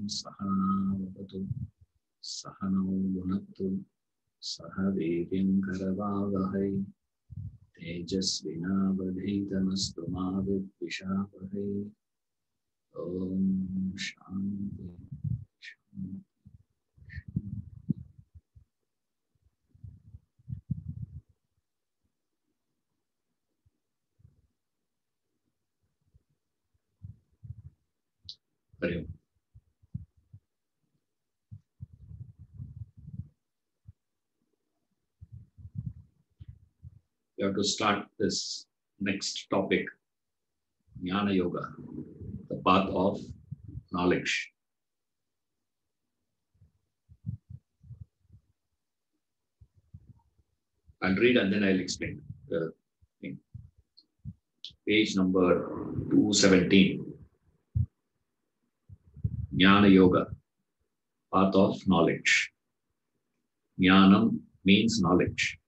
Sahanavavatu Sahanau Bhunaktu Saha Veryam Karavavahai Tejasvinavadhitamastu ma vidvishavahai. Om Shanti Shanti. Hari Om. We have to start this next topic, Gnana Yoga, the path of knowledge. I'll read and then I'll explain the thing. Page number 217. Gnana Yoga, path of knowledge. Jnanam means knowledge.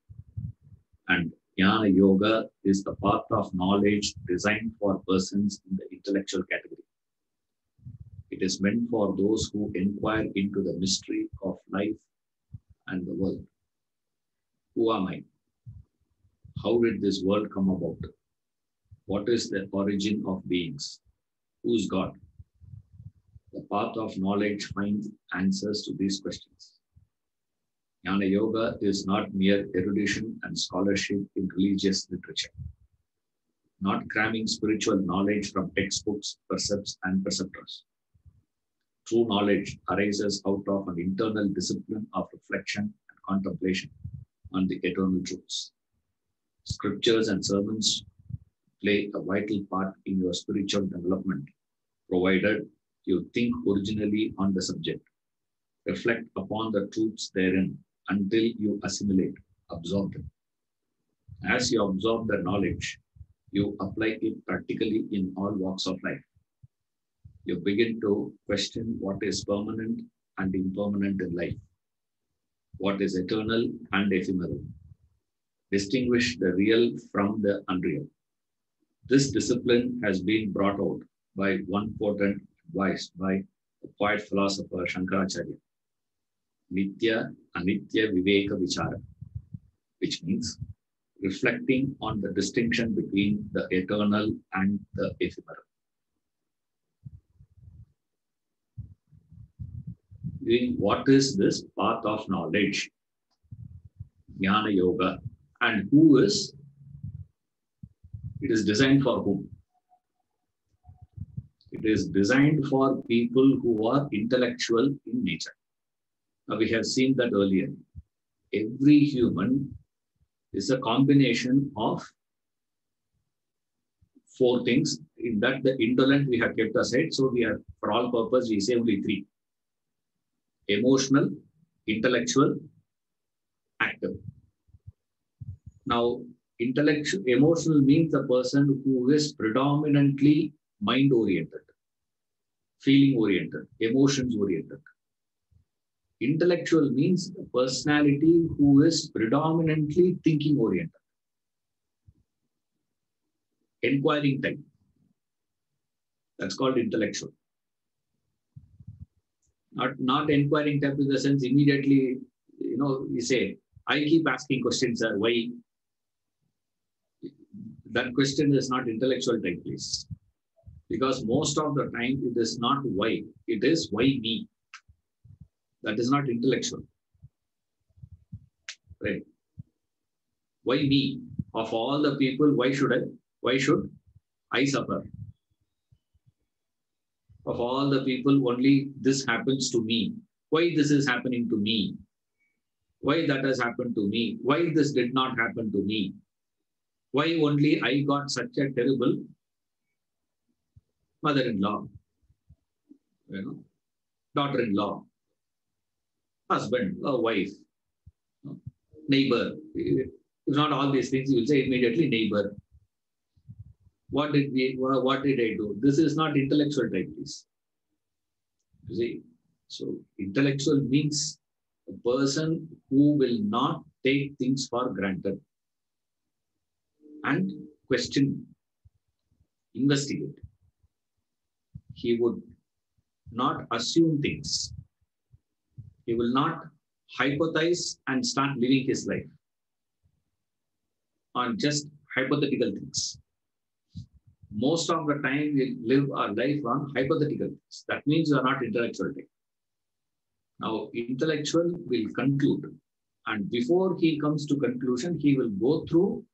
And Gnana Yoga is the path of knowledge designed for persons in the intellectual category. It is meant for those who inquire into the mystery of life and the world. Who am I? How did this world come about? What is the origin of beings? Who is God? The path of knowledge finds answers to these questions. Gnana Yoga is not mere erudition and scholarship in religious literature, not cramming spiritual knowledge from textbooks, precepts, and preceptors. True knowledge arises out of an internal discipline of reflection and contemplation on the eternal truths. Scriptures and sermons play a vital part in your spiritual development, provided you think originally on the subject, reflect upon the truths therein until you assimilate, absorb them. As you absorb the knowledge, you apply it practically in all walks of life. You begin to question what is permanent and impermanent in life, what is eternal and ephemeral, distinguish the real from the unreal. This discipline has been brought out by one potent advice by the poet philosopher Shankaracharya, Nitya Anitya Viveka Vichara, which means reflecting on the distinction between the eternal and the ephemeral. What is this path of knowledge? Gnana Yoga. And who is? It is designed for whom? It is designed for people who are intellectual in nature. Now, we have seen that earlier. Every human is a combination of four things. In that, the indolent we have kept aside. So we are, for all purpose, we say only three: emotional, intellectual, active. Now, intellectual, emotional means the person who is predominantly mind-oriented, feeling-oriented, emotions-oriented. Intellectual means the personality who is predominantly thinking-oriented, inquiring type. That's called intellectual. Not inquiring type in the sense immediately, we say, I keep asking questions, sir, why? That question is not intellectual type, please. Because most of the time it is not why, it is why me. That is not intellectual. Right? Why me? Of all the people, why should I suffer? Of all the people, only this happens to me. Why this is happening to me? Why that has happened to me? Why this did not happen to me? Why only I got such a terrible mother-in-law, daughter-in-law, husband, or wife, neighbor. If not all these things, you will say immediately neighbor. What did I do? This is not intellectual type, please. You see, so intellectual means a person who will not take things for granted and question, investigate. He would not assume things. He will not hypothesize and start living his life on just hypothetical things. Most of the time, we live our life on hypothetical things. That means you are not intellectual. Now, intellectual will conclude. And before he comes to conclusion, he will go through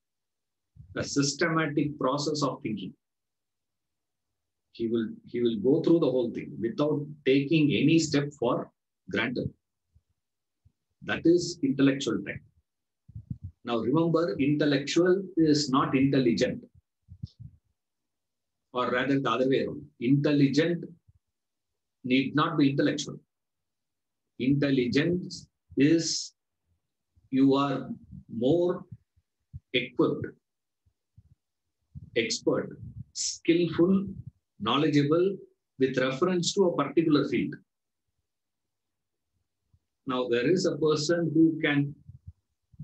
a systematic process of thinking. He will go through the whole thing without taking any step for granted. That is intellectual time. Now remember, intellectual is not intelligent, or rather the other way around. Intelligent need not be intellectual. Intelligence is you are more equipped, expert, skillful, knowledgeable with reference to a particular field. Now, there is a person who can,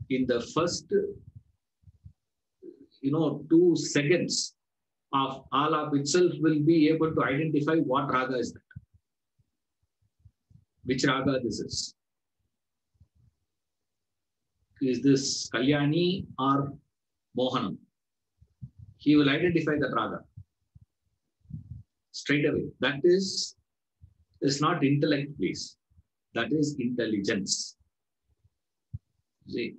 in the first 2 seconds of alap itself, will be able to identify what raga is that, which raga this is. Is this Kalyani or Mohanam? He will identify that raga straight away. That is not intellect, please. That is intelligence. See,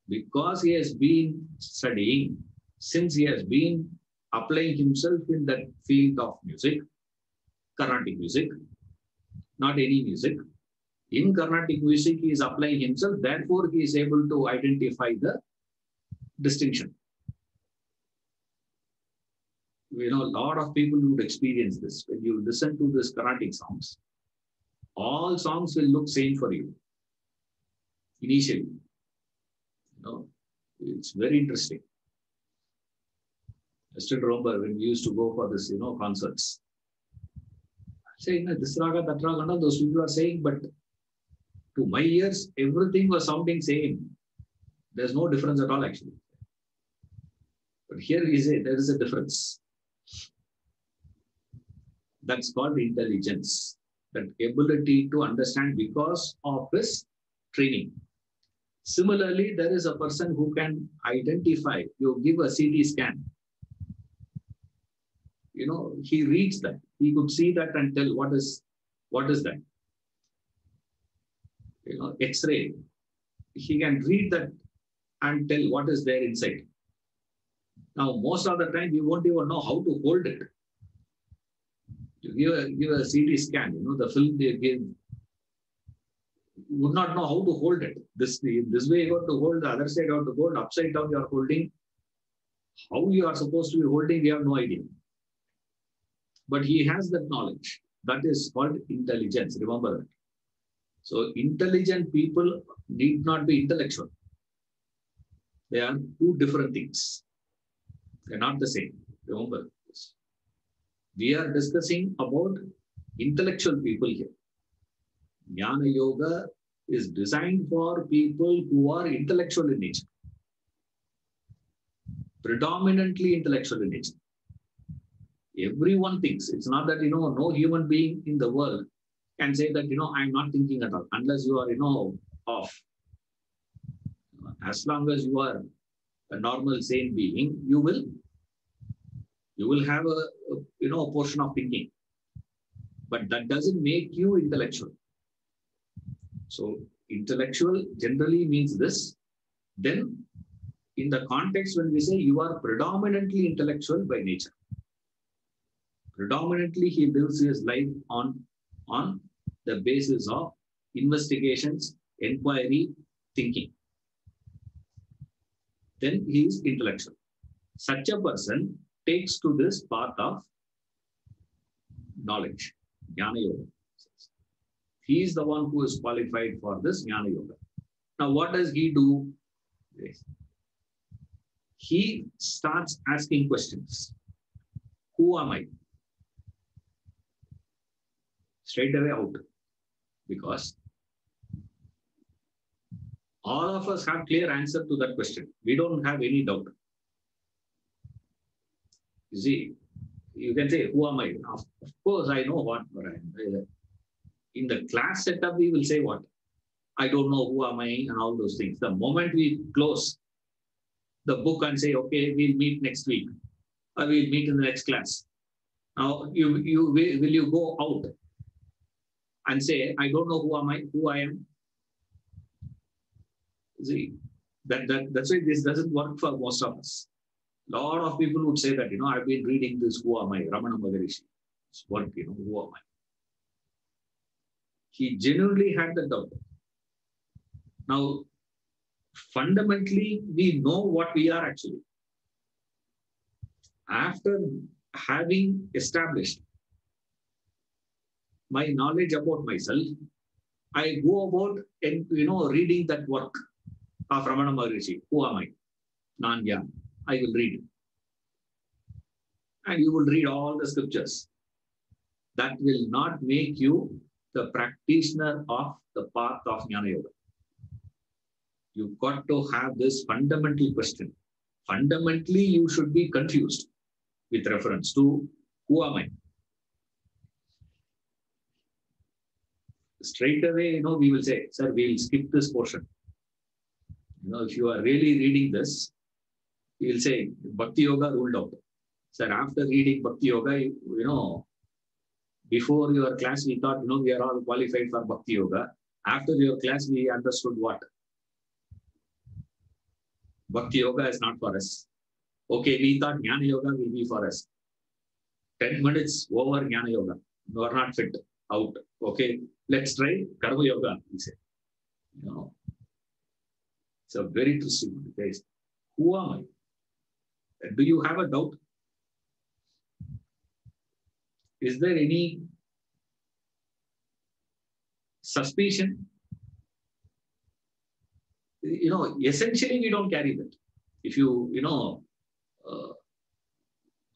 because he has been studying, since he has been applying himself in that field of music, Carnatic music, not any music. In Carnatic music, he is applying himself, therefore he is able to identify the distinction. A lot of people would experience this. When you listen to these Carnatic songs, all songs will look same for you initially. It's very interesting. I still remember when we used to go for this, concerts. Saying this raga, that raga, those people are saying, but to my ears, everything was sounding same. There's no difference at all, actually. But here we say there is a difference. That's called intelligence. That ability to understand because of his training. Similarly, there is a person who can identify, you give a CT scan. He reads that. He could see that and tell what is that. X-ray. He can read that and tell what is there inside. Now, most of the time, we won't even know how to hold it. You give a CT scan, the film they give, you would not know how to hold it. This way you have to hold, the other side you have to hold, upside down you are holding. How you are supposed to be holding, we have no idea. But he has that knowledge. That is called intelligence. Remember that. So intelligent people need not be intellectual. They are two different things. They are not the same. Remember this. We are discussing about intellectual people here. Gnana Yoga is designed for people who are intellectual in nature. Predominantly intellectual in nature. Everyone thinks. It's not that, no human being in the world can say that, I'm not thinking at all, unless you are, off. As long as you are a normal, sane being, you will have a portion of thinking. But that doesn't make you intellectual. So intellectual generally means this. Then in the context when we say you are predominantly intellectual by nature. Predominantly he lives his life on the basis of investigations, inquiry, thinking. Then he is intellectual. Such a person takes to this path of knowledge, Gnana Yoga. He is the one who is qualified for this Gnana Yoga. Now, what does he do? He starts asking questions. Who am I? Straight away out. Because all of us have clear answer to that question. We don't have any doubt. You see, You can say, who am I? Of course, I know what I am. In the class setup, we will say what? I don't know who am I and all those things. The moment we close the book and say, okay, we'll meet next week, or we'll meet in the next class. Now, will you go out and say, I don't know who I am? See, that's why this doesn't work for most of us. A lot of people would say that, I've been reading this, who am I? Ramana Maharishi. It's what, who am I? He genuinely had the doubt. Now, fundamentally, we know what we are actually. After having established my knowledge about myself, I go about, reading that work of Ramana Maharishi. Who am I? Nanya. I will read. And you will read all the scriptures. That will not make you the practitioner of the path of Gnana Yoga. You've got to have this fundamental question. Fundamentally, you should be confused with reference to who am I? Straight away, we will say, sir, we'll skip this portion. If you are really reading this, you will say, Bhakti Yoga ruled out. Sir, after reading Bhakti Yoga, before your class, we thought, we are all qualified for Bhakti Yoga. After your class, we understood what? Bhakti Yoga is not for us. Okay, we thought Gnana Yoga will be for us. 10 minutes over Gnana Yoga. You are not fit. Out. Okay, let's try Karma Yoga, he said. It's a very interesting case. Who am I? Do you have a doubt? Is there any suspicion? Essentially, we don't carry that. If you,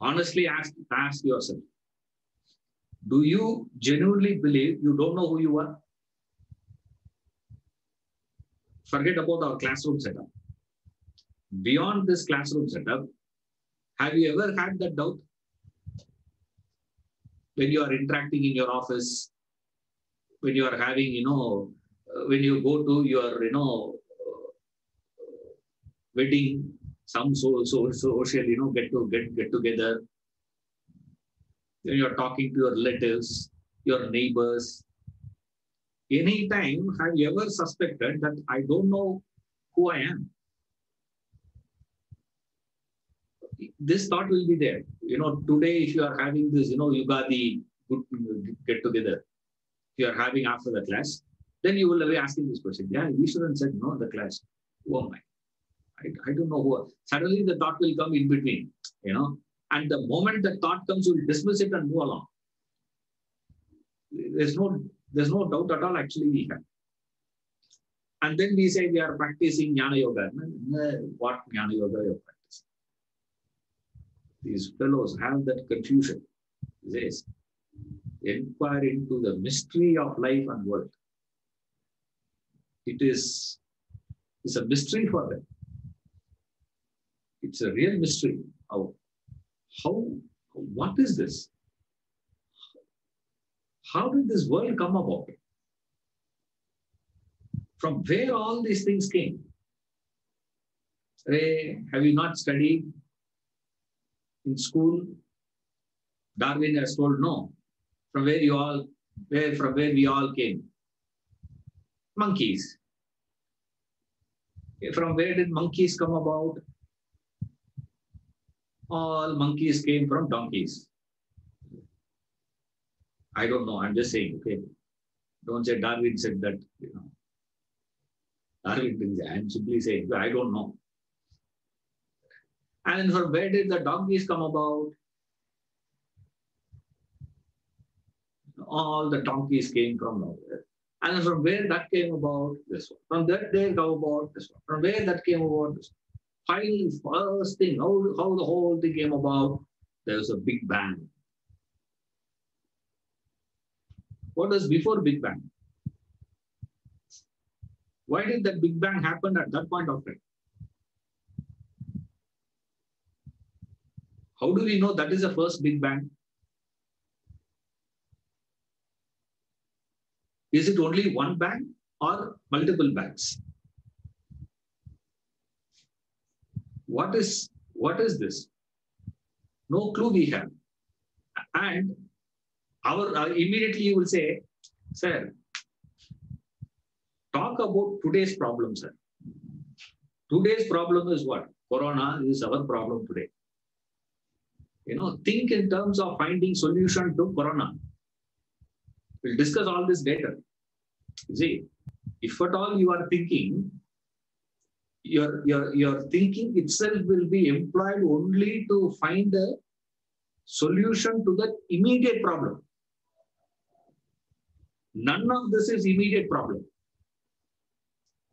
honestly ask yourself, do you genuinely believe you don't know who you are? Forget about our classroom setup. Beyond this classroom setup, have you ever had that doubt? When you are interacting in your office, when you are having, when you go to your, wedding, some social, get together, when you are talking to your relatives, your neighbors. Anytime, have you ever suspected that I don't know who I am? This thought will be there. Today, if you are having this, Yugadi get together, if you are having after the class, then you will be asking this question. Yeah, we shouldn't said no in the class. Who am I? I don't know who. Suddenly the thought will come in between, and the moment the thought comes, you will dismiss it and move along. There's no doubt at all actually we have. And then we say we are practicing Gnana Yoga. What Gnana Yoga you are practicing? These fellows have that confusion. Yes. Inquire into the mystery of life and world. It's a mystery for them. It's a real mystery. What is this? How did this world come about? From where all these things came? Hey, have you not studied in school? Darwin has told no. From where we all came? Monkeys. From where did monkeys come about? All monkeys came from donkeys. I don't know. I'm just saying, okay. Don't say Darwin said that, Darwin didn't say. I'm simply saying, I don't know. And from where did the donkeys come about? All the donkeys came from nowhere. And from where that came about? This one. From that they come about this one. From where that came about? This one. Finally, first thing, how the whole thing came about, there was a Big Bang. What was before Big Bang? Why did that Big Bang happen at that point of time? How do we know that is the first Big Bang? Is it only one bang or multiple bangs? What is this? No clue we have. And immediately you will say, sir, talk about today's problem, sir. Today's problem is what? Corona is our problem today. Think in terms of finding solution to Corona. We'll discuss all this later. You see, if at all you are thinking, your thinking itself will be employed only to find a solution to the immediate problem. None of this is immediate problem.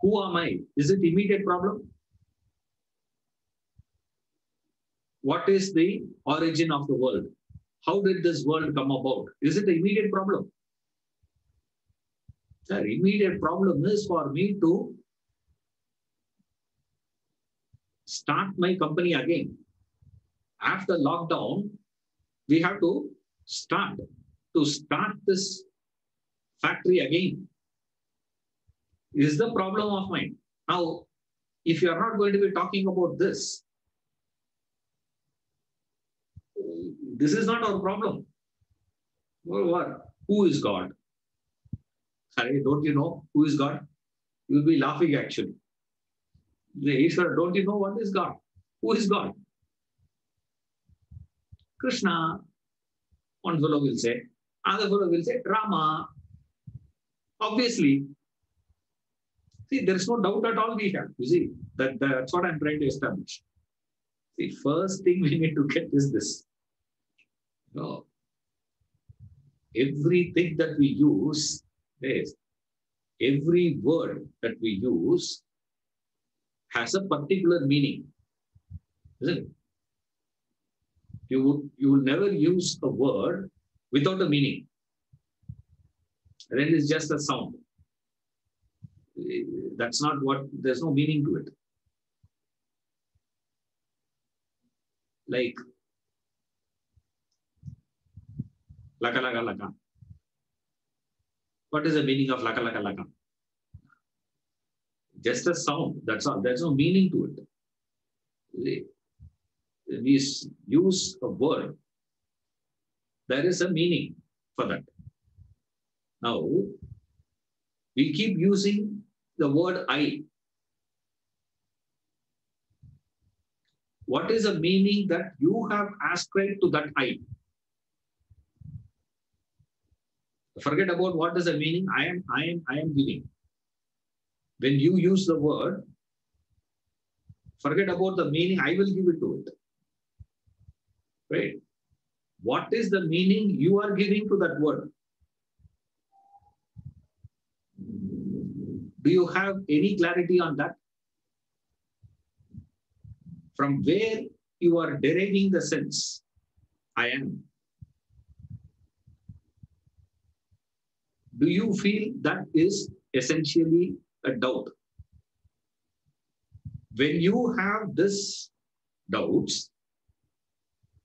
Who am I? Is it immediate problem? What is the origin of the world? How did this world come about? Is it an immediate problem? The immediate problem is for me to start my company again. After lockdown, we have to start this factory again. Is the problem of mine. Now, if you are not going to be talking about this is not our problem. What? Who is God? Sorry, don't you know who is God? You'll be laughing actually. Don't you know what is God? Who is God? Krishna. One fellow will say. Other fellow will say Rama. Obviously. See, there is no doubt at all we have. You see, that's what I'm trying to establish. The first thing we need to get is this. Everything that we use, every word that we use has a particular meaning, isn't it? You will never use a word without a meaning. And then it's just a sound. That's not there's no meaning to it. Like, laka laka laka. What is the meaning of laka laka laka? Just a sound, that's all. There's no meaning to it. We use a word, there is a meaning for that. Now, we keep using the word I. What is the meaning that you have ascribed to that I? Forget about what is the meaning I am giving. When you use the word, forget about the meaning I will give it to it. Right? What is the meaning you are giving to that word? Do you have any clarity on that? From where you are deriving the sense, I am. Do you feel that is essentially a doubt? When you have this doubts,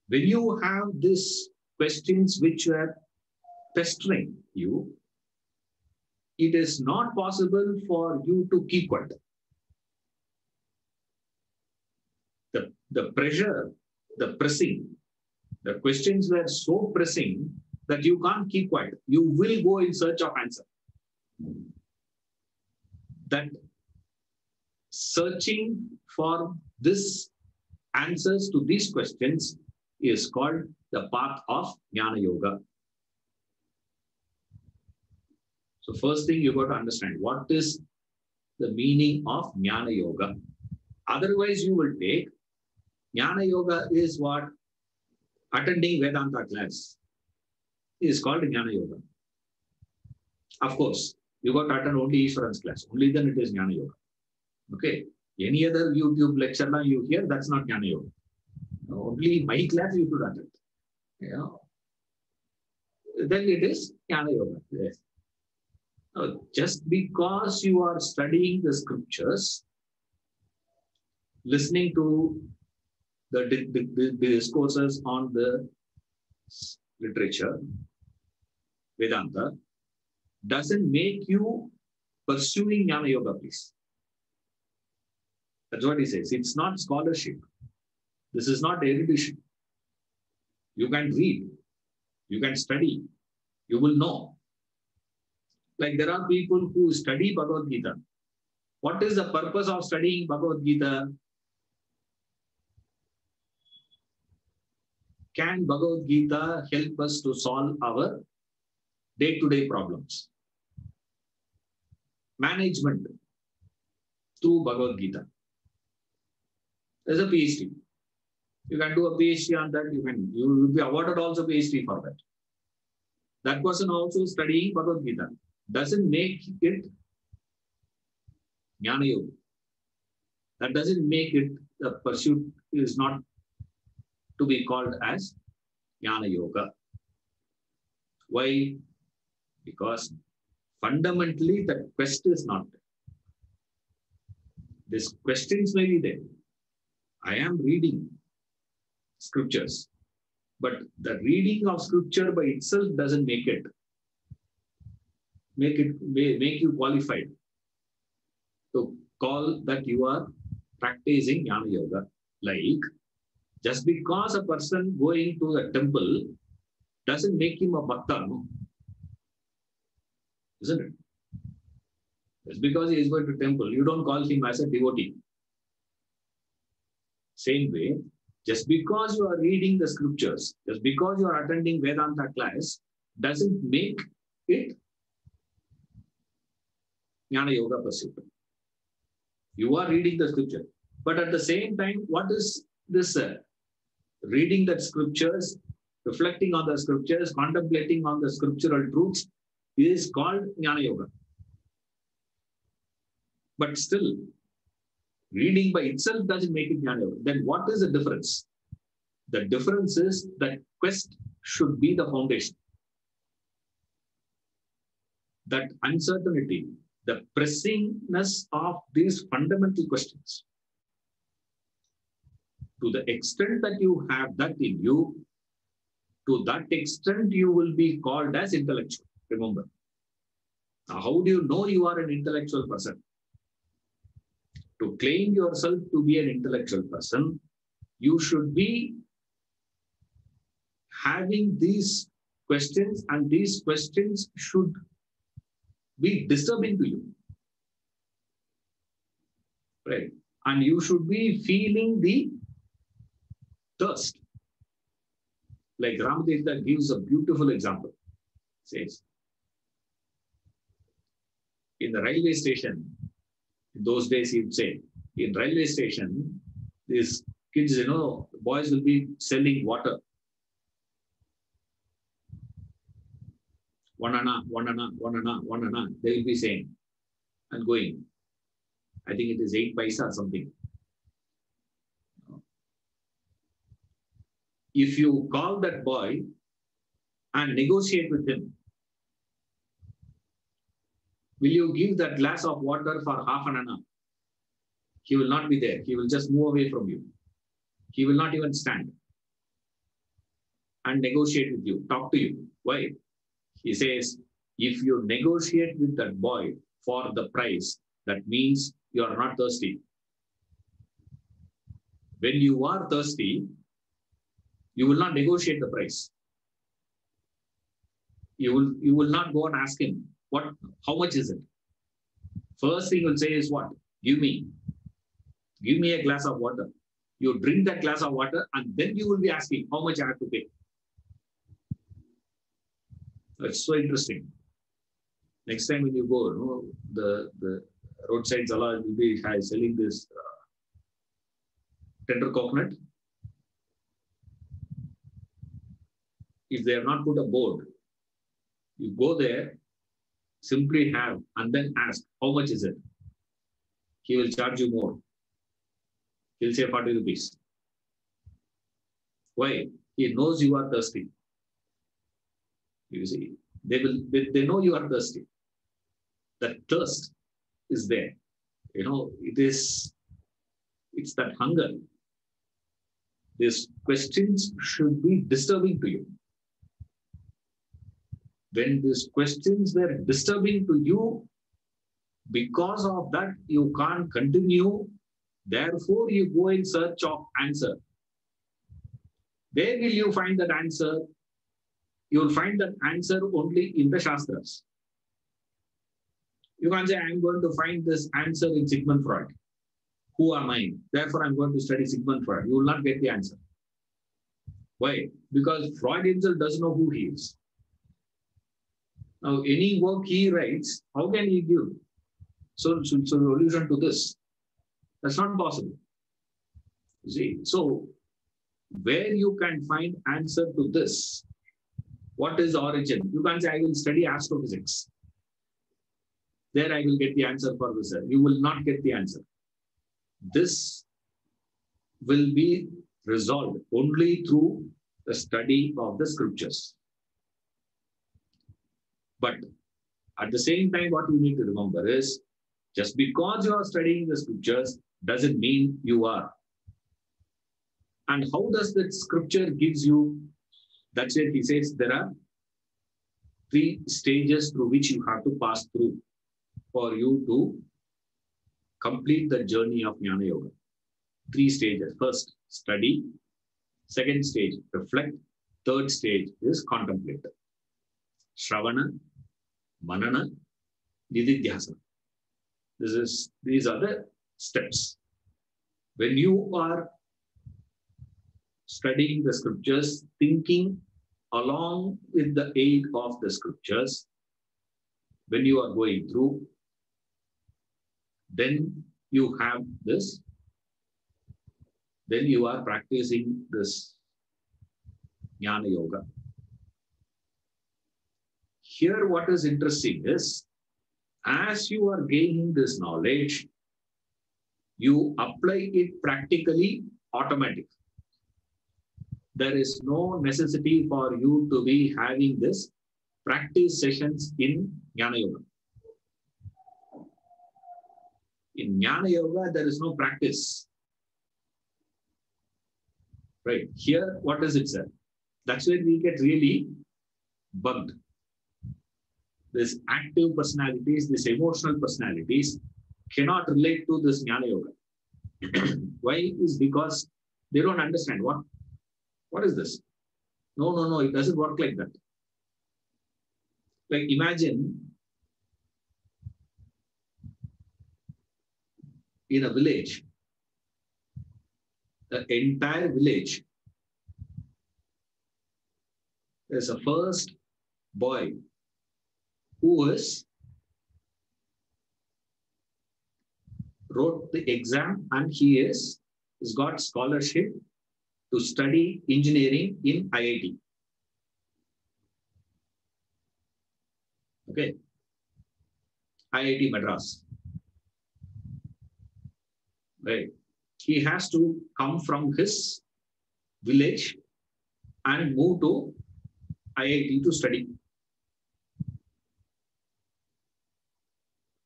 when you have these questions which are pestering you, it is not possible for you to keep quiet. The pressure, the pressing, the questions were so pressing that you can't keep quiet. You will go in search of answer. That searching for this answers to these questions is called the path of Gnana Yoga. So first thing you got to understand, what is the meaning of Gnana Yoga? Otherwise you will take Gnana Yoga is what? Attending Vedanta class is called Gnana Yoga. Of course, you got to attend only Ishwaran's class. Only then it is Gnana Yoga. Okay. Any other YouTube lecture now you hear, that's not Gnana Yoga. Only my class you should attend. Then it is Gnana Yoga. Yes. Now, just because you are studying the scriptures, listening to the discourses on the literature, Vedanta, doesn't make you pursuing Jnana Yoga, please. That's what he says. It's not scholarship. This is not erudition. You can read, you can study, you will know. Like there are people who study Bhagavad Gita. What is the purpose of studying Bhagavad Gita? Can Bhagavad Gita help us to solve our day-to-day problems? Management through Bhagavad Gita. There's a PhD. You can do a PhD on that. You will be awarded also PhD for that. That person also studying Bhagavad Gita doesn't make it Gnana Yoga. That doesn't make it, the pursuit is not to be called as Gnana Yoga. Why? Because fundamentally the quest is not there. These questions may be there. I am reading scriptures, but the reading of scripture by itself doesn't make you qualified to call that you are practicing Jnana Yoga. Like, just because a person going to the temple doesn't make him a bhakta, no? Isn't it? Just because he is going to temple, you don't call him as a devotee. Same way, just because you are reading the scriptures, just because you are attending Vedanta class, doesn't make it Jnana Yoga pursuit. You are reading the scripture. But at the same time, what is this reading the scriptures, reflecting on the scriptures, contemplating on the scriptural truths is called Jnana Yoga. But still, reading by itself doesn't make it Jnana Yoga. Then what is the difference? The difference is that quest should be the foundation. That uncertainty, the pressingness of these fundamental questions. To the extent that you have that in you, to that extent you will be called as intellectual. Remember. Now, how do you know you are an intellectual person? To claim yourself to be an intellectual person, you should be having these questions, and these questions should be disturbing to you. Right? And you should be feeling the thirst. Like Ramadev gives a beautiful example. Says, in the railway station, in those days he would say, in railway station, these kids, boys will be selling water. 1 anna, 1 anna, 1 anna, 1 anna. They will be saying and going. I think it is 8 paisa or something. If you call that boy and negotiate with him, will you give that glass of water for half an anna? He will not be there. He will just move away from you. He will not even stand and negotiate with you, talk to you. Why? He says, if you negotiate with that boy for the price, that means you are not thirsty. When you are thirsty, you will not negotiate the price. You will not go and ask him, how much is it? First thing he will say is what? Give me a glass of water. You drink that glass of water and then you will be asking how much I have to pay. That's so interesting. Next time when you go, the roadside Zala will be selling this tender coconut. If they have not put a board, you go there, simply have, and then ask, how much is it? He will charge you more. He'll say 40 rupees. Why? He knows you are thirsty. You see, they know you are thirsty. That thirst is there. It's that hunger. these questions should be disturbing to you. When these questions were disturbing to you, because of that, you can't continue. Therefore, you go in search of answer. Where will you find that answer? You will find that answer only in the Shastras. You can't say, I'm going to find this answer in Sigmund Freud. Who am I? Therefore, I'm going to study Sigmund Freud. You will not get the answer. Why? Because Freud himself doesn't know who he is. Now, any work he writes, how can he give solution to this? That's not possible. You see, so where you can find answer to this, what is the origin? You can't say, I will study astrophysics. There I will get the answer for this. You will not get the answer. This will be resolved only through the study of the scriptures. But at the same time, what you need to remember is, just because you are studying the scriptures doesn't mean you are. And how does that scripture gives you? That's it. He says there are 3 stages through which you have to pass through for you to complete the journey of Jnana Yoga. 3 stages. First, study. Second stage, reflect. Third stage is contemplate. Shravana, Manana, Nididhyasana. These are the steps. When you are studying the scriptures, thinking along with the aid of the scriptures, when you are going through, then you have this, then you are practicing this Jnana Yoga. Here, what is interesting is, as you are gaining this knowledge, you apply it practically, automatic. There is no necessity for you to be having this practice sessions in Jnana Yoga. In Jnana Yoga, there is no practice. Right. Here, what does it say? That's where we get really bugged. These active personalities, these emotional personalities cannot relate to this Jnana Yoga. Why? Is because they don't understand what is this? No, it doesn't work like that. Like imagine in a village, the entire village, there's a first boy who wrote the exam and he has got scholarship to study engineering in IIT. Okay. IIT Madras. Right. He has to come from his village and move to IIT to study.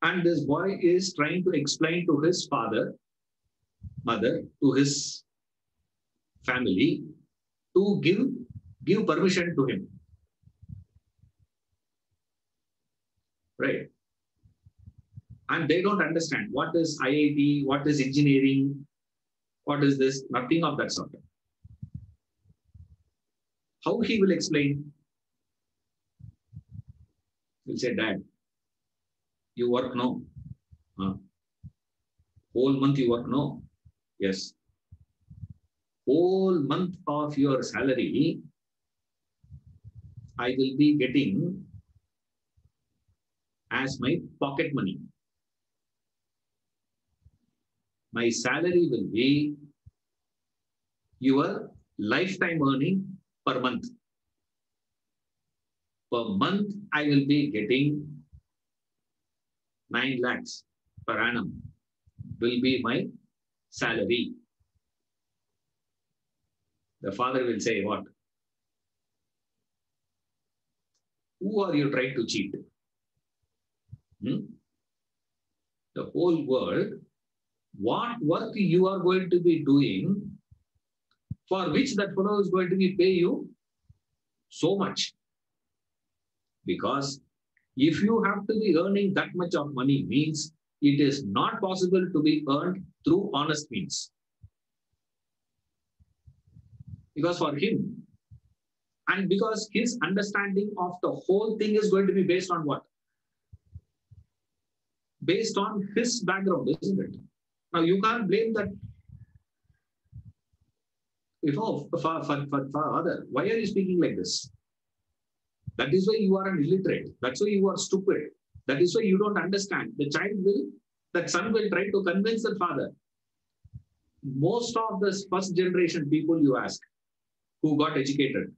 And this boy is trying to explain to his father, mother, to his family to give permission to him. Right. And they don't understand what is IIT, what is engineering, what is this, nothing of that sort. How he will explain? He'll say, Dad, you work no? Whole month you work no? Yes. Whole month of your salary, I will be getting as my pocket money. My salary will be your lifetime earning per month. Per month, I will be getting 9 lakhs per annum will be my salary. The father will say, what? Who are you trying to cheat? The whole world, what work you are going to be doing for which that fellow is going to be pay you so much. Because if you have to be earning that much of money, means it is not possible to be earned through honest means. Because for him, and because his understanding of the whole thing is going to be based on what? Based on his background, isn't it? Now you can't blame that, for other. Why are you speaking like this? That is why you are an illiterate. That's why you are stupid. That is why you don't understand. That son will try to convince the father. Most of the first generation people you ask who got educated,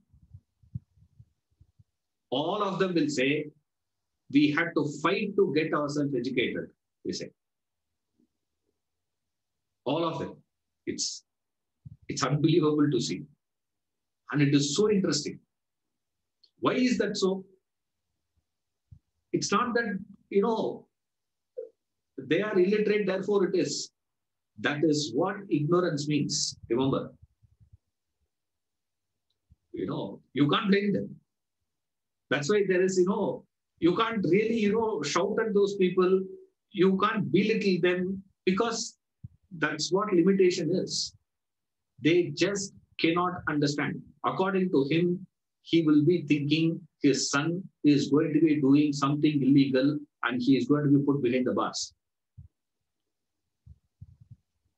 all of them will say, we had to fight to get ourselves educated, they say. All of them. It's unbelievable to see. And it is so interesting. Why is that so? It's not that, they are illiterate, therefore it is. That is what ignorance means. Remember. You can't blame them. That's why there is, you can't really, shout at those people. You can't belittle them because that's what limitation is. They just cannot understand. According to him, he will be thinking his son is going to be doing something illegal and he is going to be put behind the bars.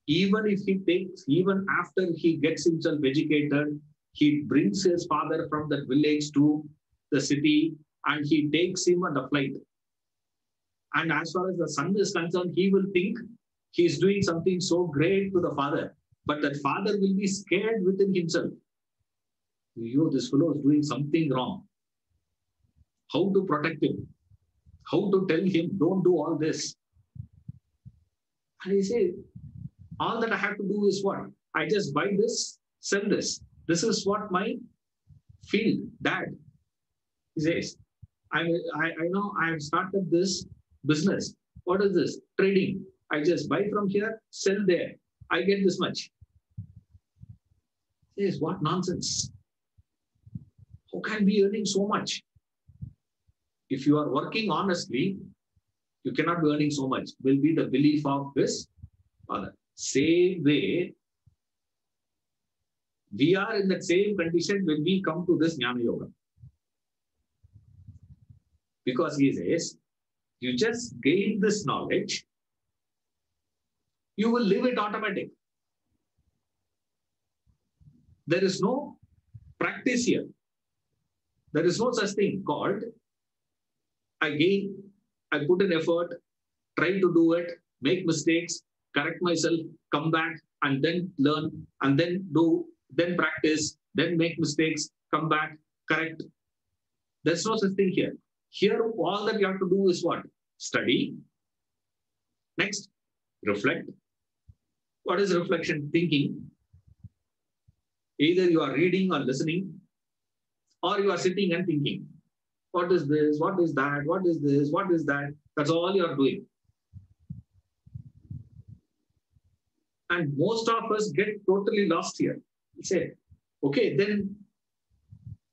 Even after he gets himself educated, he brings his father from that village to the city and he takes him on the flight. And as far as the son is concerned, he will think he's doing something so great to the father, but that father will be scared within himself. This fellow is doing something wrong. How to protect him? How to tell him, don't do all this? And he says, all that I have to do is what? I just buy this, sell this. This is what my field, dad. He says, I know I have started this business. What is this? Trading. I just buy from here, sell there. I get this much. He says, what nonsense. How can we be earning so much? If you are working honestly, you cannot be earning so much. Will be the belief of his father. Same way, we are in that same condition when we come to this Gnana Yoga. Because he says, you just gain this knowledge, you will live it automatic. There is no practice here. There is no such thing called, I put in effort, try to do it, make mistakes, correct myself, come back, and then learn, and then do, then practice, then make mistakes, come back, correct. There's no such thing here. Here, all that you have to do is what? Study. Next, reflect. What is reflection? Thinking. Either you are reading or listening, or you are sitting and thinking. What is this? What is that? What is this? What is that? That's all you are doing. And most of us get totally lost here. We say, okay, then,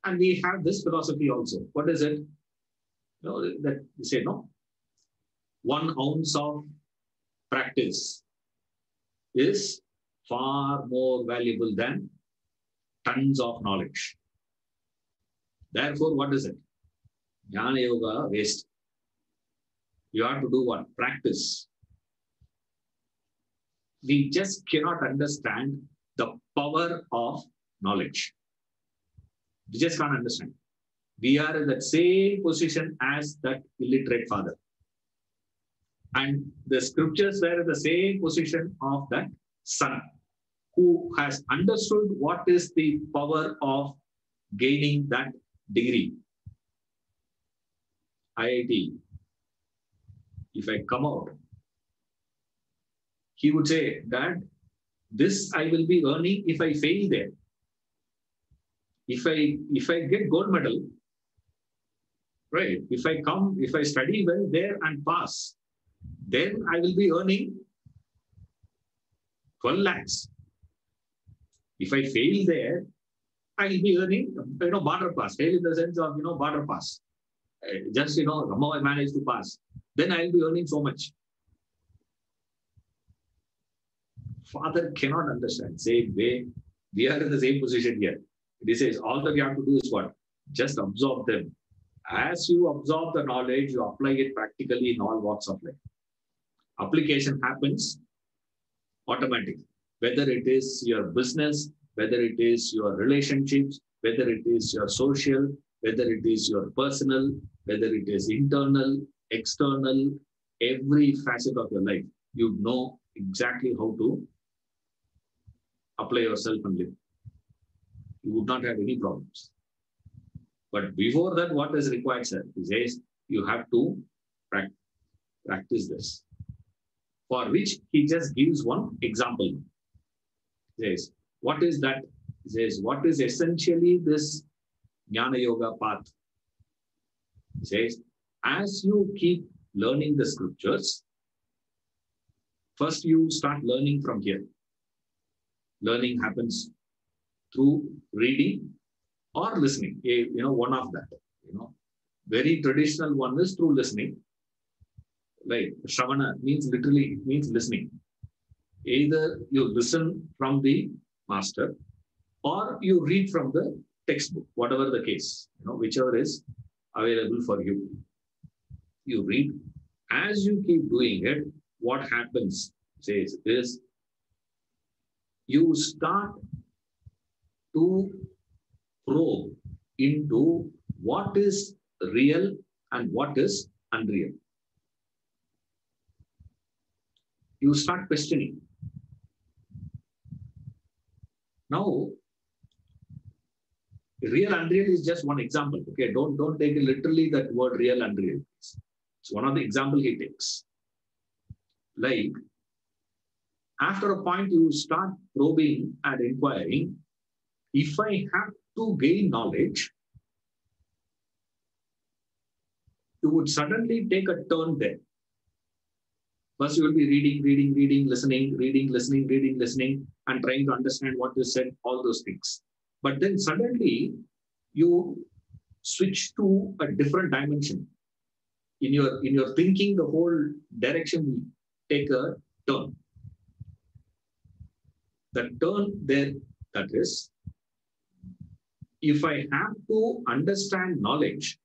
and we have this philosophy also. What is it? That we say, no. 1 ounce of practice is far more valuable than tons of knowledge. Therefore, what is it? Gnana Yoga, waste. You have to do what? Practice. We just cannot understand the power of knowledge. We just can't understand. We are in the same position as that illiterate father. And the scriptures were in the same position of that son who has understood what is the power of gaining that degree. IIT, if I come out, he would say, Dad, this I will be earning if I fail there. If I get gold medal, right? If I study well there and pass, then I will be earning 12 lakhs. If I fail there, I will be earning, border pass. Fail in the sense of, border pass. Just, somehow I managed to pass. Then I will be earning so much. Father cannot understand. Same way, we are in the same position here. He says, all that you have to do is what? Just absorb them. As you absorb the knowledge, you apply it practically in all walks of life. Application happens automatically. Whether it is your business, whether it is your relationships, whether it is your social, whether it is your personal, whether it is internal, external, every facet of your life, you know exactly how to apply yourself and live. You would not have any problems. But before that, what is required, sir? He says, you have to practice this. For which he just gives one example. He says, what is that? He says, what is essentially this Gnana Yoga path? He says, as you keep learning the scriptures, first you start learning from here. Learning happens through reading or listening. One of that. Very traditional one is through listening. Like Shravana literally means listening. Either you listen from the master or you read from the textbook, whatever the case, whichever is available for you. You read. As you keep doing it, what happens, says, is you start to probe into what is real and what is unreal. You start questioning. Now, real unreal is just one example. Okay, don't take it literally, that word real unreal. It's one of the examples he takes. Like, after a point, you start probing and inquiring, if I have to gain knowledge, you would suddenly take a turn there. First, you will be reading, listening, and trying to understand what is said, all those things. But then suddenly, you switch to a different dimension. In your thinking, the whole direction will take a turn. The turn there, that is, if I have to understand knowledge,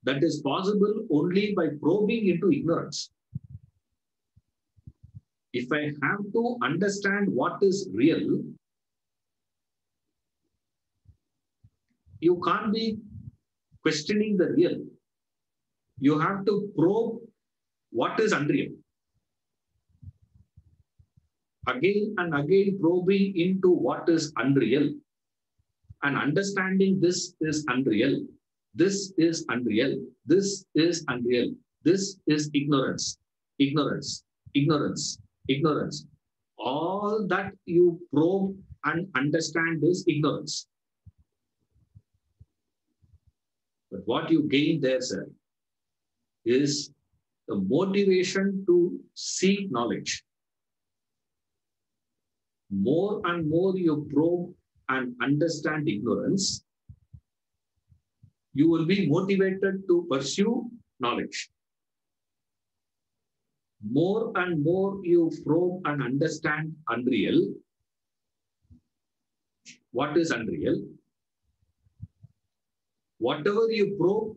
that is possible only by probing into ignorance. If I have to understand what is real, you can't be questioning the real. You have to probe what is unreal. Again and again probing into what is unreal and understanding this is unreal. This is unreal. This is unreal. This is ignorance. Ignorance. Ignorance. Ignorance. All that you probe and understand is ignorance. But what you gain there, sir, is the motivation to seek knowledge. More and more you probe and understand ignorance, you will be motivated to pursue knowledge. More and more you probe and understand unreal. What is unreal? Whatever you probe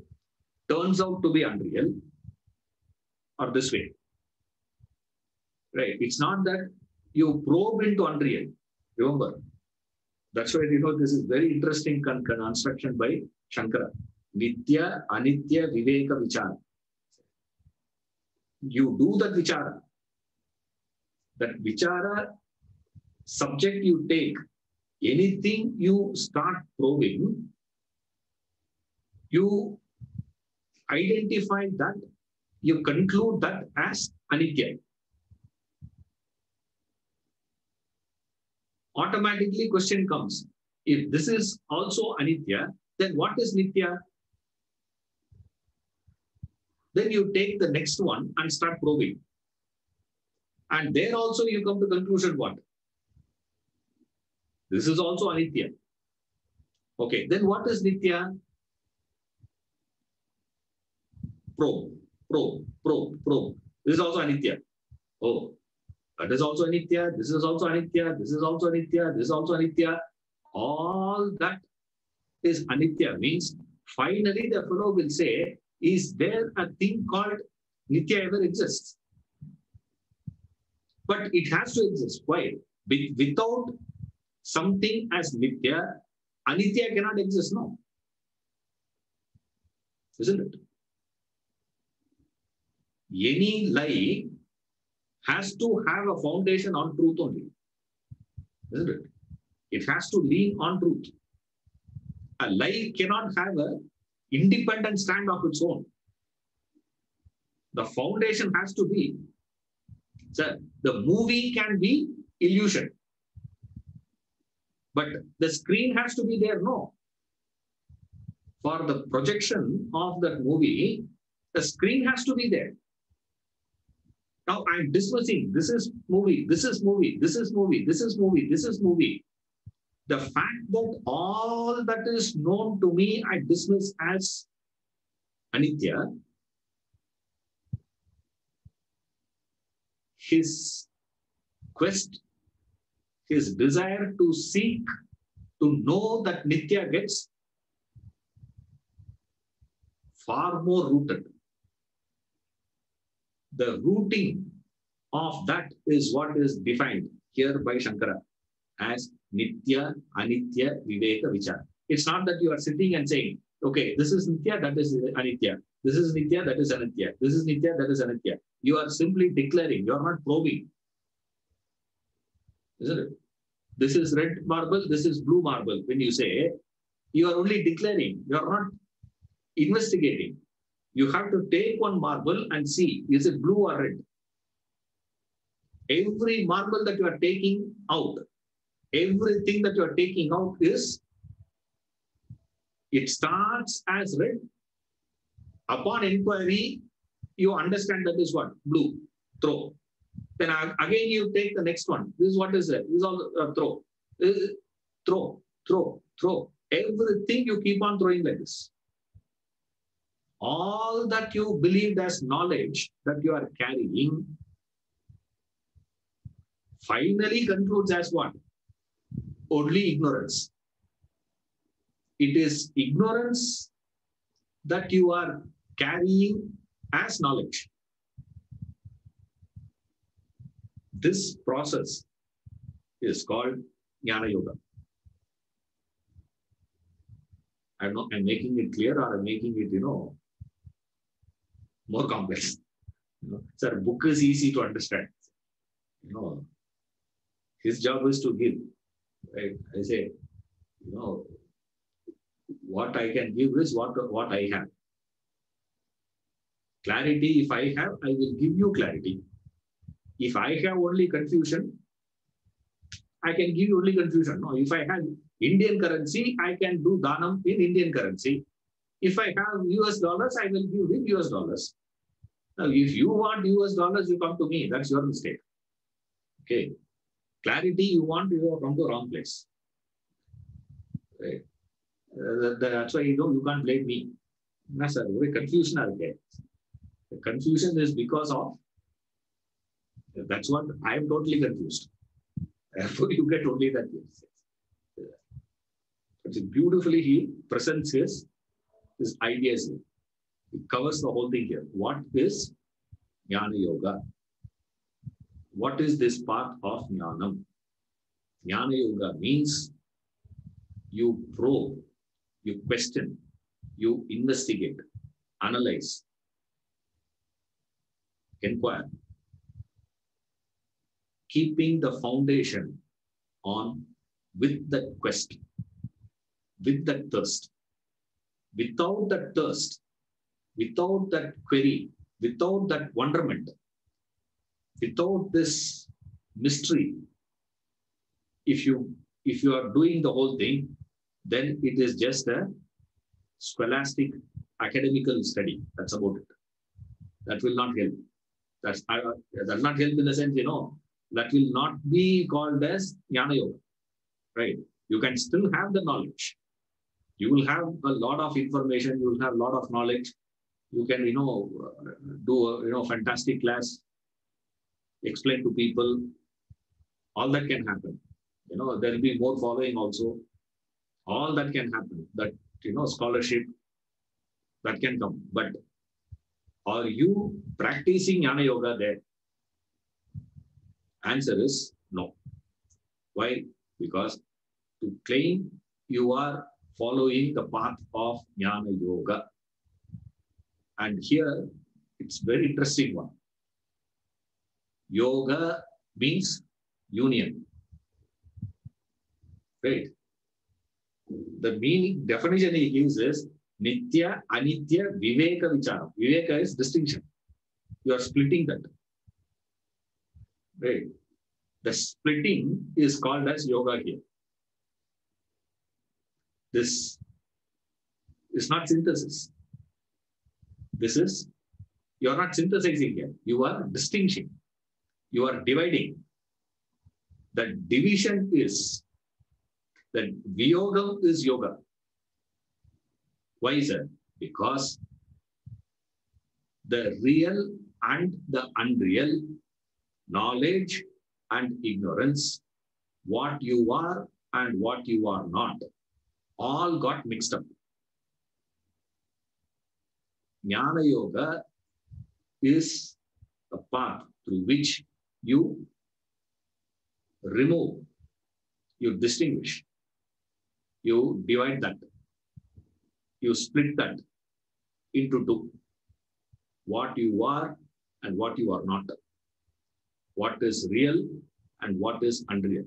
turns out to be unreal, or this way. Right? It's not that you probe into unreal. Remember, that's why this is very interesting construction by Shankara. Nitya, Anitya, Viveka, Vichara. You do that Vichara. That Vichara subject you take, anything you start probing, you identify that, you conclude that as Anitya. Automatically question comes, if this is also Anitya, then what is Nitya? Then you take the next one and start probing. And there also you come to conclusion what? This is also anitya. Okay, then what is nitya? Probe, probe. This is also anitya. Oh, that is also anitya. This is also anitya. This is also anitya. This is also anitya. All that is anitya means finally the fellow will say, is there a thing called nitya ever exists? But it has to exist. Why? Without something as nitya, anitya cannot exist, no? Isn't it? Any lie has to have a foundation on truth only. Isn't it? It has to lean on truth. A lie cannot have an independent stand of its own. The foundation has to be. So the movie can be illusion. But the screen has to be there, no. For the projection of that movie, the screen has to be there. Now I'm dismissing, this is movie, this is movie, this is movie, this is movie, this is movie. The fact that all that is known to me, I dismiss as anitya, his quest, his desire to seek, to know that nitya gets far more rooted. The rooting of that is what is defined here by Shankara as nitya, anitya, viveka, vichara. It's not that you are sitting and saying, okay, this is nitya, that is anitya. This is nitya, that is anitya. This is nitya, that is anitya. You are simply declaring, you are not probing. Isn't it? This is red marble, this is blue marble. When you say, you are only declaring, you are not investigating. You have to take one marble and see, is it blue or red? Every marble that you are taking out, everything that you are taking out is, it starts as red. Upon inquiry, you understand that is what? Blue, throw. Then again you take the next one. This is what is it? This is all throw. Throw. Everything you keep on throwing like this. All that you believed as knowledge that you are carrying finally concludes as what? Only ignorance. It is ignorance that you are carrying as knowledge. This process is called Gnana Yoga. I'm making it clear, or I'm making it, more complex. Sir, book is easy to understand. His job is to give. Right? I say, what I can give is what I have. Clarity, if I have, I will give you clarity. If I have only confusion, I can give you only confusion. No, if I have Indian currency, I can do dhanam in Indian currency. If I have US dollars, I will give in US dollars. Now, if you want US dollars, you come to me. That's your mistake. Okay. Clarity you want, you have come to the wrong place. Right. That's why you can't blame me. No, sir, confusion. The confusion is because of, that's what I am totally confused. Therefore, you get only that. But beautifully, he presents his ideas here. It covers the whole thing here. What is Gnana Yoga? What is this part of Jnanam? Gnana Yoga means you probe, you question, you investigate, analyze, inquire, keeping the foundation on with that quest, with that thirst. Without that thirst, without that query, without that wonderment, without this mystery, if you are doing the whole thing, then it is just a scholastic academical study. That's about it. That will not help. That will not help in the sense, that will not be called as Gnana Yoga. right? You can still have the knowledge. You will have a lot of information. You will have a lot of knowledge. You can, do a, fantastic class, explain to people. All that can happen. There will be more following also. All that can happen. That, scholarship, that can come. But are you practicing Jnana Yoga there? Answer is no. Why? Because to claim you are following the path of Jnana Yoga. And here, it's very interesting one. Yoga means union. Right? The meaning, definition he gives is Nitya, Anitya, Viveka Vichara. Viveka is distinction. You are splitting that. Right? The splitting is called as yoga here. This is not synthesis. This is, you are not synthesizing here. You are distinguishing. You are dividing. The division is that Viyogam is yoga. Why is that? Because the real and the unreal, knowledge and ignorance, what you are and what you are not, all got mixed up. Jnana Yoga is a path through which you remove, you distinguish, you divide that, you split that into two. What you are and what you are not. What is real and what is unreal.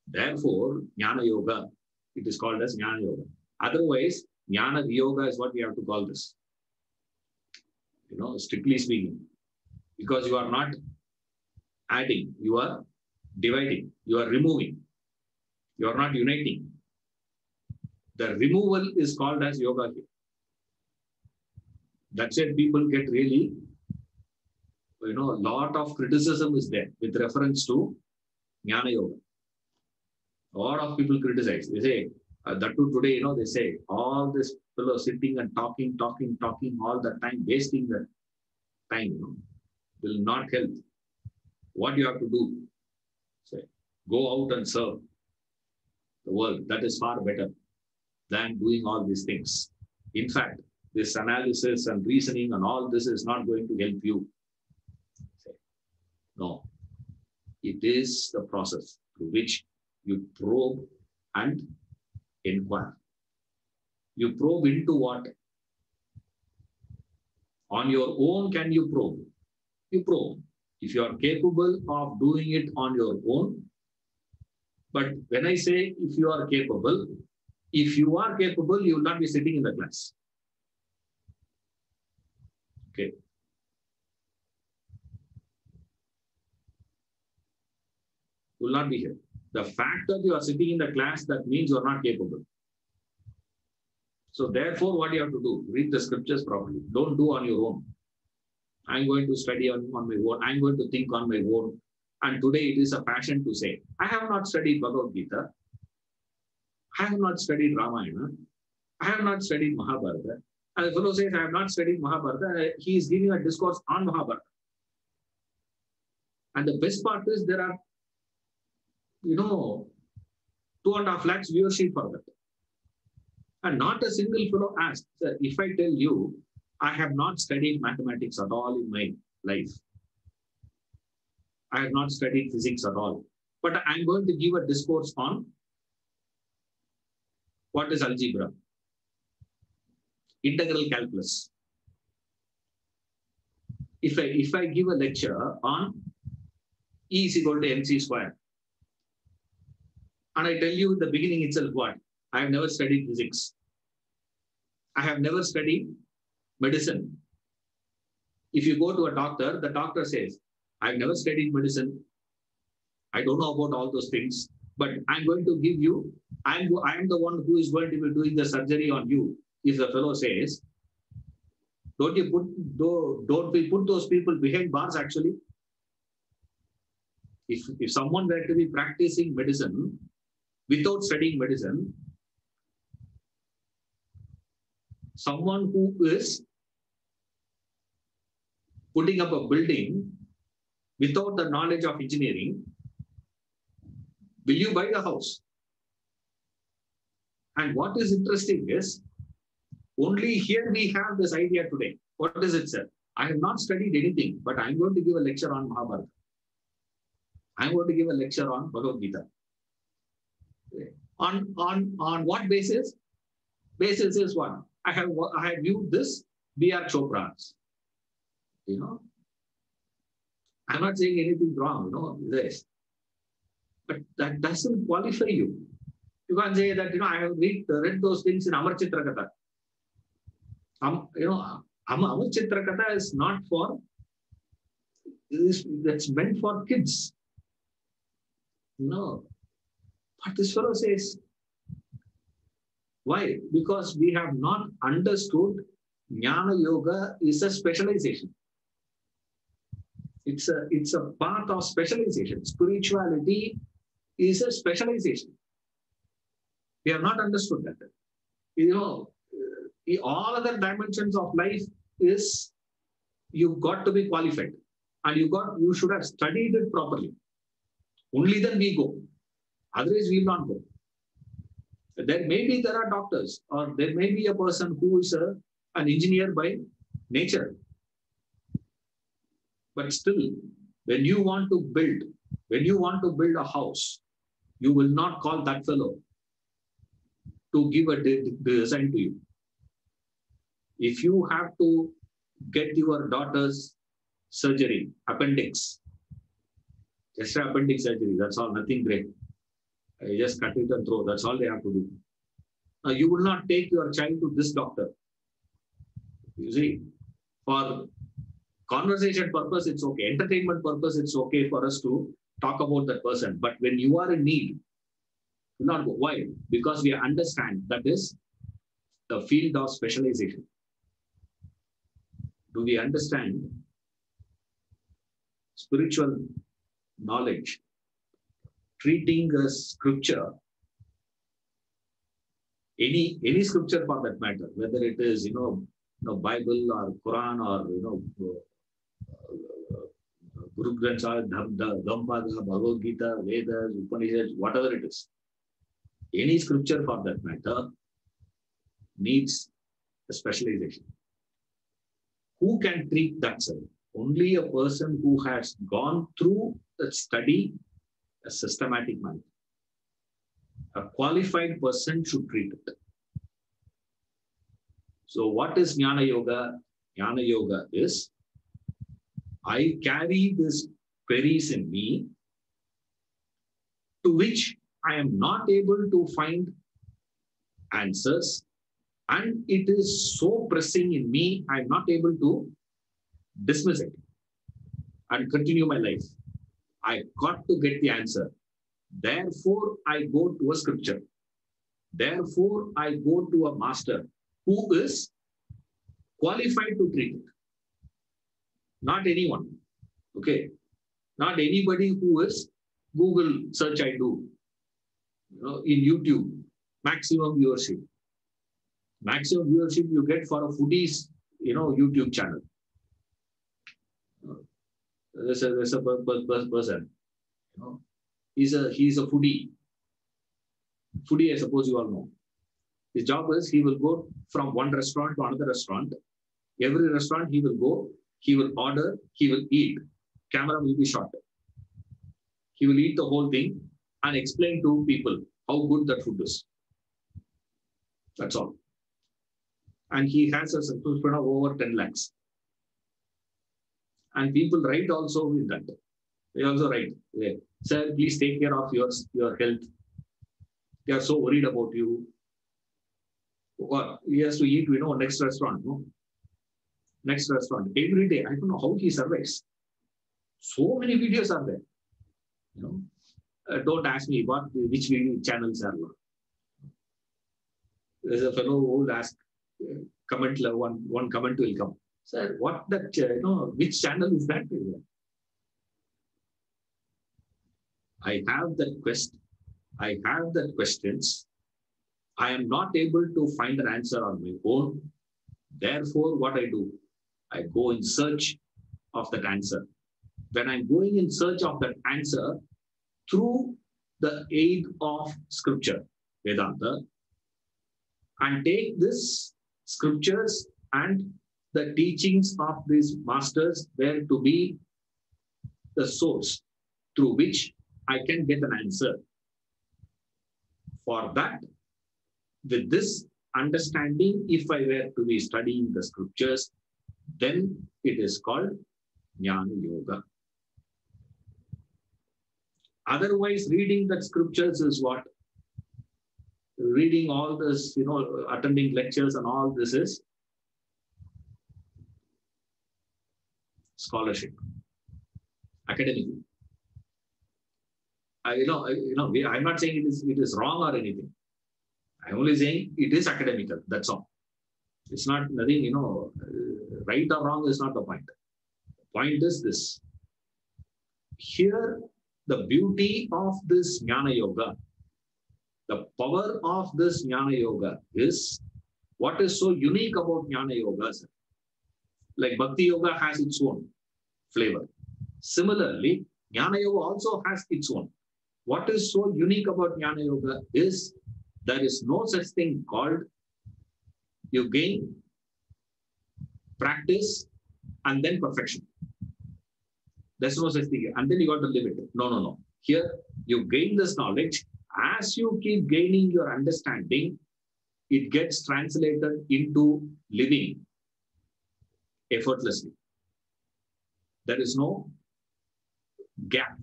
Therefore, Jnana Yoga, it is called as Jnana Yoga. Otherwise, Jnana Yoga is what we have to call this. Strictly speaking. Because you are not adding, you are dividing, you are removing, you are not uniting. The removal is called as yoga here. That's why people get really, a lot of criticism is there with reference to Jnana Yoga. A lot of people criticize. They say, that too today, they say, all this fellow sitting and talking all the time, wasting the time, will not help. What you have to do? Say, go out and serve the world. That is far better than doing all these things. In fact, this analysis and reasoning and all this is not going to help you. Say, no. It is the process through which you probe and inquire. You probe into what? On your own, can you probe? You probe. If you are capable of doing it on your own, but when I say if you are capable, you will not be sitting in the class. Okay. You will not be here. The fact that you are sitting in the class, that means you are not capable. So therefore, what you have to do, read the scriptures properly. Don't do on your own. I'm going to study on my own. I'm going to think on my own. And today it is a passion to say, I have not studied Bhagavad Gita. I have not studied Ramayana. I have not studied Mahabharata. And the fellow says, I have not studied Mahabharata. He is giving a discourse on Mahabharata. And the best part is there are, 2.5 lakhs viewership for that. And not a single fellow asked, sir, if I tell you, I have not studied mathematics at all in my life. I have not studied physics at all. But I'm going to give a discourse on what is algebra, integral calculus. If I give a lecture on E is equal to mc square, and I tell you in the beginning itself what? I have never studied physics. I have never studied medicine. If you go to a doctor, the doctor says, I've never studied medicine. I don't know about all those things, but I'm going to give you, I am the one who is going to be doing the surgery on you. If the fellow says, don't we put those people behind bars actually? If someone were to be practicing medicine without studying medicine, someone who is putting up a building without the knowledge of engineering, will you buy the house? And what is interesting is, only here we have this idea today. What does it say? I have not studied anything, but I'm going to give a lecture on Mahabharata. I'm going to give a lecture on Bhagavad Gita. On what basis? Basis is what? I have viewed this B.R. Chopra's. You know, I'm not saying anything wrong, this. But that doesn't qualify you. You can't say that, I have read those things in Amar Chitrakatha. Amar Chitrakatha is not for, that's meant for kids. No. But this fellow says, why? Because we have not understood Gnana Yoga is a specialization. It's a path of specialization. Spirituality is a specialization. We have not understood that. All other dimensions of life is you've got to be qualified, and you should have studied it properly. Only then we go. Otherwise, we will not go. There are doctors, or there may be a person who is an engineer by nature. But still, when you want to build a house, you will not call that fellow to give a design to you. If you have to get your daughter's surgery, appendix, just appendix surgery, that's all, nothing great. Just cut it and throw, that's all they have to do. Now, you will not take your child to this doctor. You see, for conversation purpose, it's okay. Entertainment purpose, it's okay for us to talk about that person. But when you are in need, do not go. Why? Because we understand that is the field of specialization. Do we understand spiritual knowledge? Treating a scripture, any scripture for that matter, whether it is Bible or Quran or Guru Granth Sahib, Dhampada, Bhagavad Gita, Vedas, Upanishads, whatever it is, any scripture for that matter needs a specialization. Who can treat that self? Only a person who has gone through the study, a systematic manner. A qualified person should treat it. So what is Gnana Yoga? Gnana Yoga is, I carry this queries in me to which I am not able to find answers, and it is so pressing in me, I am not able to dismiss it and continue my life. I got to get the answer. Therefore, I go to a scripture. Therefore, I go to a master who is qualified to treat it. Not anyone. Okay. Not anybody who is Google search I do. In YouTube, maximum viewership. Maximum viewership you get for a foodies, YouTube channel. There's a person, he's a foodie. Foodie, I suppose you all know. His job is he will go from one restaurant to another restaurant. Every restaurant he will go, he will order, he will eat. Camera will be shot. He will eat the whole thing and explain to people how good that food is. That's all. And he has a subscription of over 10 lakhs. And people write also with that. They also write, sir, please take care of your health. They are so worried about you. Or he has to eat, next restaurant. No? Next restaurant. Every day. I don't know how he survives. So many videos are there. Don't ask me which channels are. There's a fellow who will ask, one comment will come. Sir, what that, which channel is that? I have that quest I have the questions. I am not able to find an answer on my own. Therefore, what I do, I go in search of that answer. When I'm going in search of that answer through the aid of scripture, Vedanta, and take this scriptures and the teachings of these masters were to be the source through which I can get an answer. For that, with this understanding, if I were to be studying the scriptures, then it is called Gnana Yoga. Otherwise, reading the scriptures is what? Reading all this, attending lectures and all this is scholarship, academic. I'm not saying it is wrong or anything. I'm only saying it is academical. That's all. It's not nothing, right or wrong is not the point. The point is this. Here, the beauty of this Gnana Yoga, the power of this Gnana Yoga is what is so unique about Gnana Yoga. Like Bhakti Yoga has its own flavor. Similarly, Gnana Yoga also has its own. What is so unique about Gnana Yoga is there is no such thing called you gain, practice, and then perfection. There's no such thing. And then you got to live it. No. Here, you gain this knowledge. As you keep gaining your understanding, it gets translated into living effortlessly. There is no gap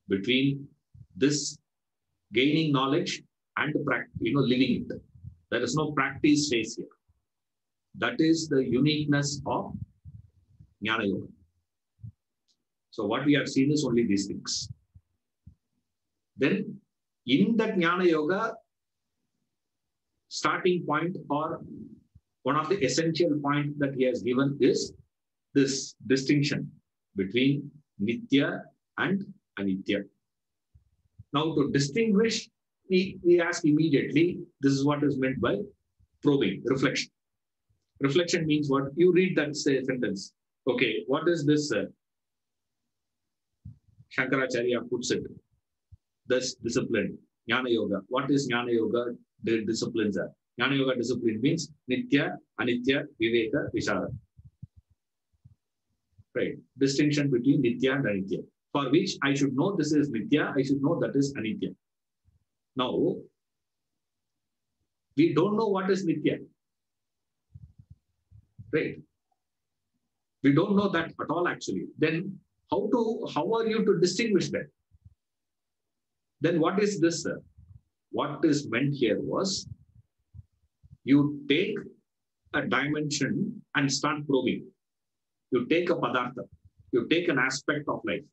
between this gaining knowledge and living it. There is no practice phase here. That is the uniqueness of Gnana Yoga. So what we have seen is only these things. Then in that Gnana Yoga, starting point or one of the essential points that he has given is this distinction between Nitya and Anitya. Now to distinguish, we ask immediately, this is what is meant by probing, reflection. Reflection means what? You read that sentence. Okay, what is this? Shankaracharya puts it. This discipline, Gnana Yoga. What is Gnana Yoga? The disciplines are. Gnana Yoga discipline means Nitya, Anitya, Viveka, Vichara. Right. Distinction between Nitya and Anitya. For which I should know this is Nitya, I should know that is Anitya. Now, we don't know what is Nitya. Right. We don't know that at all actually. Then how are you to distinguish that? Then what is this? What is meant here was you take a dimension and start probing. You take a padartha, you take an aspect of life,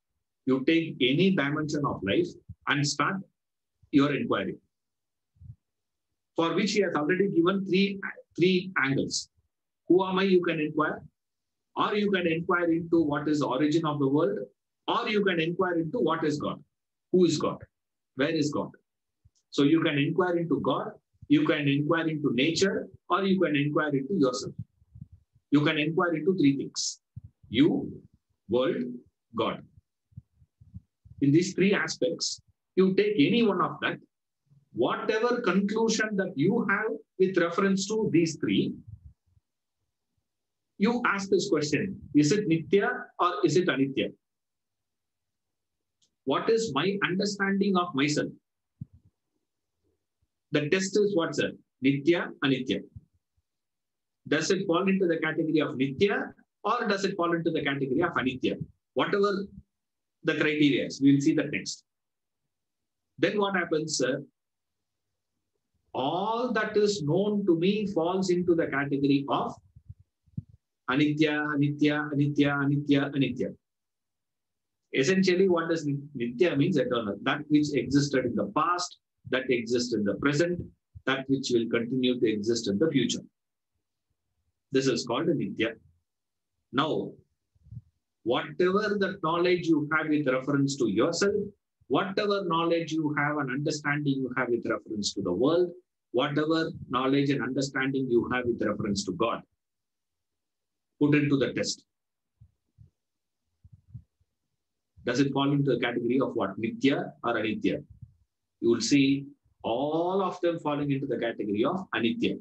you take any dimension of life and start your inquiry. For which he has already given three angles. Who am I? You can inquire. Or you can inquire into what is the origin of the world. Or you can inquire into what is God. Who is God? Where is God? So you can inquire into God. You can inquire into nature. Or you can inquire into yourself. You can inquire into three things. You, world, God. In these three aspects, you take any one of that. Whatever conclusion that you have with reference to these three, you ask this question, is it Nitya or is it Anitya? What is my understanding of myself? The test is what, sir? Nitya, Anitya. Does it fall into the category of Nitya or does it fall into the category of Anitya? Whatever the criteria is, we will see that next. Then what happens, sir? All that is known to me falls into the category of Anitya, Anitya, Anitya, Anitya, Anitya. Essentially, what does Nitya means? Eternal. That which existed in the past, that exists in the present, that which will continue to exist in the future. This is called Nitya. Now, whatever the knowledge you have with reference to yourself, Whatever knowledge you have and understanding you have with reference to the world, whatever knowledge and understanding you have with reference to God, put into the test. Does it fall into the category of what? Nitya or Anitya? You will see all of them falling into the category of Anitya.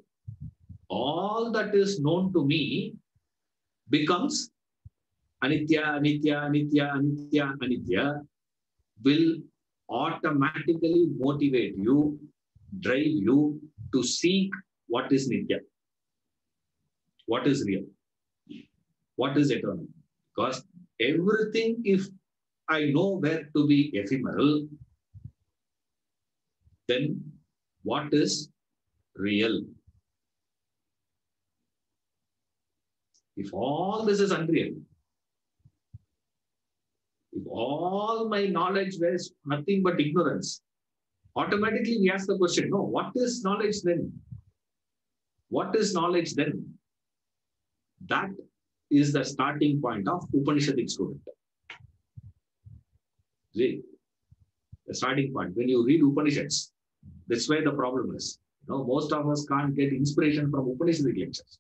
All that is known to me becomes Anitya, Anitya, Anitya, Anitya, Anitya, will automatically motivate you, drive you to seek what is Nitya, what is real, what is eternal. Because everything, if I know where to be ephemeral, then what is real? If all this is unreal, if all my knowledge was nothing but ignorance, automatically we ask the question, no, what is knowledge then? What is knowledge then? That is the starting point of Upanishadic student. See, the starting point. When you read Upanishads, that's where the problem is. Most of us can't get inspiration from Upanishadic lectures.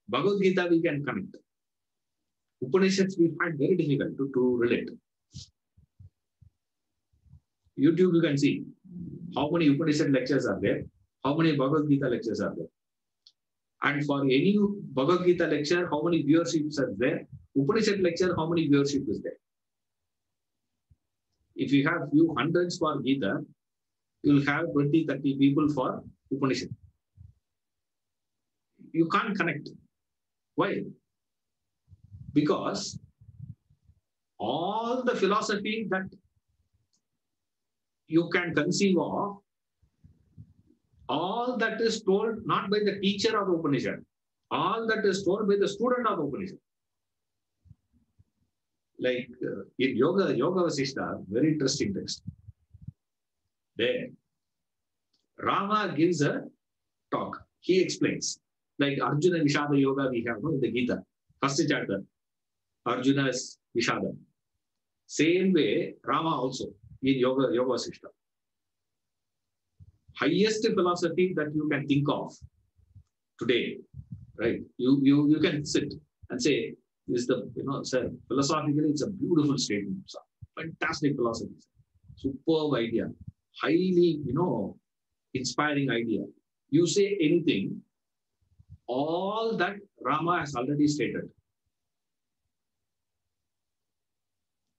Bhagavad Gita we can connect. Upanishads we find very difficult to relate. YouTube you can see how many Upanishad lectures are there, how many Bhagavad Gita lectures are there. And for any Bhagavad Gita lecture, how many viewerships are there? Upanishad lecture, how many viewership is there? If you have few hundreds for Gita, you will have 20, 30 people for Upanishad. You can't connect. Why? Because all the philosophy that you can conceive of, all that is told not by the teacher of Upanishad, all that is told by the student of Upanishad. Like in Yoga Vasishta, very interesting text. There, Rama gives a talk. He explains. Like Arjuna Vishada Yoga we have in the Gita. First chapter, Arjuna's Vishada. Same way, Rama also in Yoga Vasishta. Highest philosophy that you can think of today, right? You can sit and say, is the, sir, philosophically, it's a beautiful statement. Fantastic philosophy. Superb idea. Highly, inspiring idea. You say anything, all that Rama has already stated.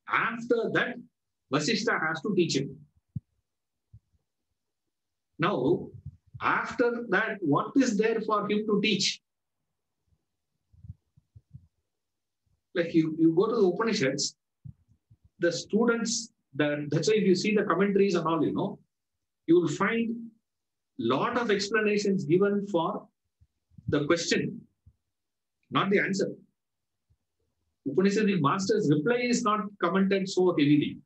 After that, Vasishta has to teach him. Now, after that, what is there for him to teach? Like you go to the Upanishads, the students, that's why if you see the commentaries and all, you will find lot of explanations given for the question, not the answer. Upanishadic master's reply is not commented so heavily,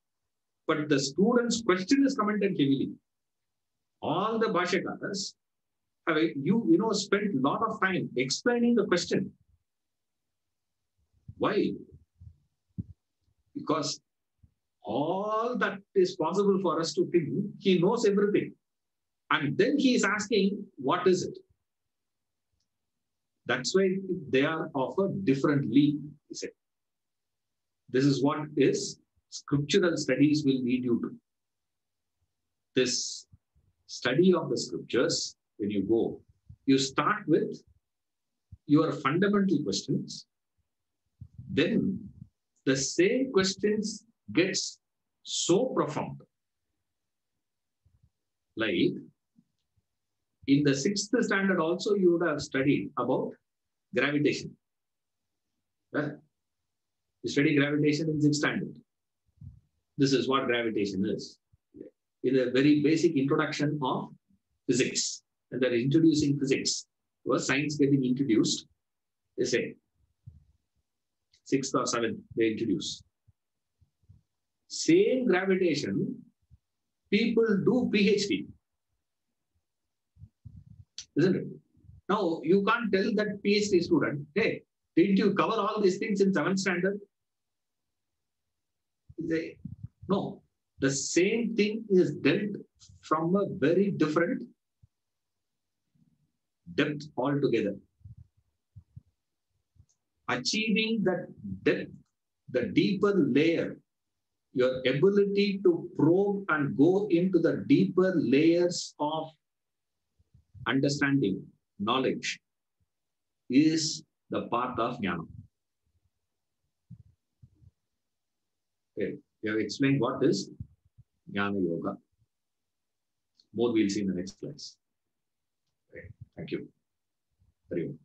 but the student's question is commented heavily. All the Bhashakaras have spent a lot of time explaining the question. Why? Because all that is possible for us to think, he knows everything. And then he is asking, what is it? That's why they are offered differently, he said. This is what is scriptural studies will lead you to. This study of the scriptures, when you go, you start with your fundamental questions. Then the same questions gets so profound. Like in the 6th standard also you would have studied about gravitation. Right? You study gravitation in 6th standard. This is what gravitation is. In a very basic introduction of physics. And they're introducing physics. Was science getting introduced? They say 6th or 7th, they introduce. Same gravitation, people do PhD. Isn't it? Now, you can't tell that PhD student, hey, didn't you cover all these things in 7th standard? They say, no. the same thing is dealt from a very different depth altogether. Achieving that depth, the deeper layer, your ability to probe and go into the deeper layers of understanding, knowledge, is the path of Gnana. Okay. We have explained what is Gnana Yoga. More we'll see in the next class. Okay. Thank you. Very well.